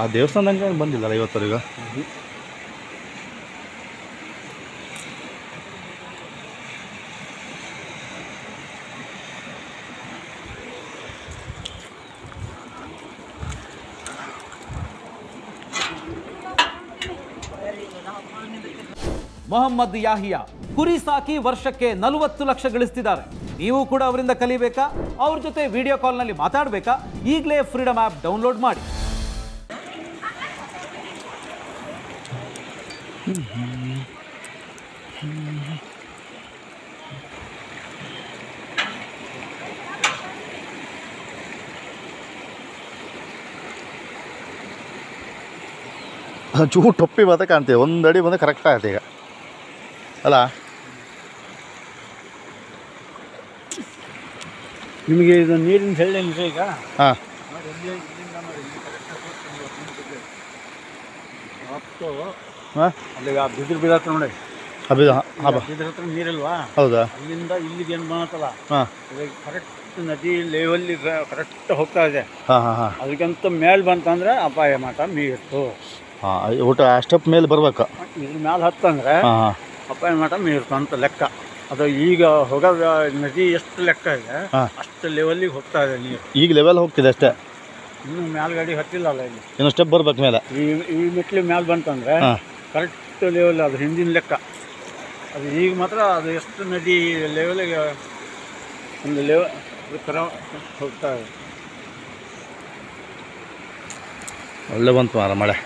ಆ ದೇವಸ್ಥಾನದಂಗೆ ಬಂದಿಲ್ಲಲ್ಲ ಇವತ್ತವರೆಗೂ. ಮೊಹಮ್ಮದ್ ಯಾಹಿಯಾ ಕುರಿ ಸಾಕಿ ವರ್ಷಕ್ಕೆ 40 ಲಕ್ಷ ಗಳಿಸ್ತಿದ್ದಾರೆ. ನೀವು ಕೂಡ ಅವರಿಂದ ಕಲಿಬೇಕಾ? ಅವ್ರ ಜೊತೆ ವಿಡಿಯೋ ಕಾಲ್ನಲ್ಲಿ ಮಾತಾಡಬೇಕಾ? ಈಗಲೇ ಫ್ರೀಡಮ್ ಆ್ಯಪ್ ಡೌನ್ಲೋಡ್ ಮಾಡಿ. ಚೂರು ಟೊಪ್ಪಿ ಮಾತ್ರ ಕಾಣ್ತೀವಿ, ಒಂದು ಅಡಿ ಬಂದರೆ ಕರೆಕ್ಟ್ ಆಗುತ್ತೆ ಈಗ ಅಲ್ಲ. ನಿಮಗೆ ಇದು ನೀರಿನ ಸೈಡ್ ಈಗ ಹಾಂ ಹಾಂ ಅಲ್ಲಿ ಆ ಬಿದಿರು ಬಿದತ್ರ ನೋಡಿ, ಅಭಿ ಹಾಂ ಬಿದಿರ ಹತ್ರ ನೀರಿಲ್ವಾ, ಹೌದಾ? ಅಲ್ಲಿಂದ ಇಲ್ಲಿಗೆ ಏನು ಬಂತಲ್ಲ, ಹಾಂ ಕರೆಕ್ಟ್ ನದಿ ಲೆವೆಲ್ಲಿ ಕರೆಕ್ಟ್ ಹೋಗ್ತಾ ಇದೆ. ಹಾಂ ಹಾಂ ಹಾಂ ಅದಕ್ಕಿಂತ ಮೇಲೆ ಬಂತಂದ್ರೆ ಅಪಾಯ ಮಾಟ ಮೀರ್ತು. ಹಾಂ ಊಟ ಸ್ಟೆಪ್ ಮೇಲೆ ಬರ್ಬೇಕು. ಇದ್ರ ಮೇಲೆ ಹತ್ತಂದ್ರೆ ಹಾಂ ಹಾಂ ಅಪಾಯ ಮಾಟ ಮೀರ್ತು ಅಂತ ಲೆಕ್ಕ. ಅದು ಈಗ ಹೋಗೋ ನದಿ ಎಷ್ಟು ಲೆಕ್ಕ ಇದೆ ಅಷ್ಟು ಲೆವೆಲ್ಲಿಗೆ ಹೋಗ್ತಾ ಇದೆ ನೀರು. ಈಗ ಲೆವೆಲ್ ಹೋಗ್ತಿದೆ ಅಷ್ಟೇ, ಇನ್ನೂ ಮೇಲ್ಗಡೆ ಹತ್ತಿಲ್ಲಲ್ಲ. ಇಲ್ಲಿ ಇನ್ನು ಸ್ಟೆಪ್ ಬರ್ಬೇಕು ಮೇಲೆ. ಈ ಮೆಟ್ಲು ಮೇಲೆ ಬಂತಂದ್ರೆ ಕರೆಕ್ಟ್ ಲೆವೆಲ್ ಅದು ಹಿಂದಿನ ಲೆಕ್ಕ. ಅದು ಈಗ ಮಾತ್ರ ಅದು ಎಷ್ಟು ನದಿ ಲೆವೆಲಿಗೆ ಒಂದು ಥರ ಹೋಗ್ತಾ ಇದೆ. ಒಳ್ಳೆ ಬಂತು ಮಾರ ಮಳೆ.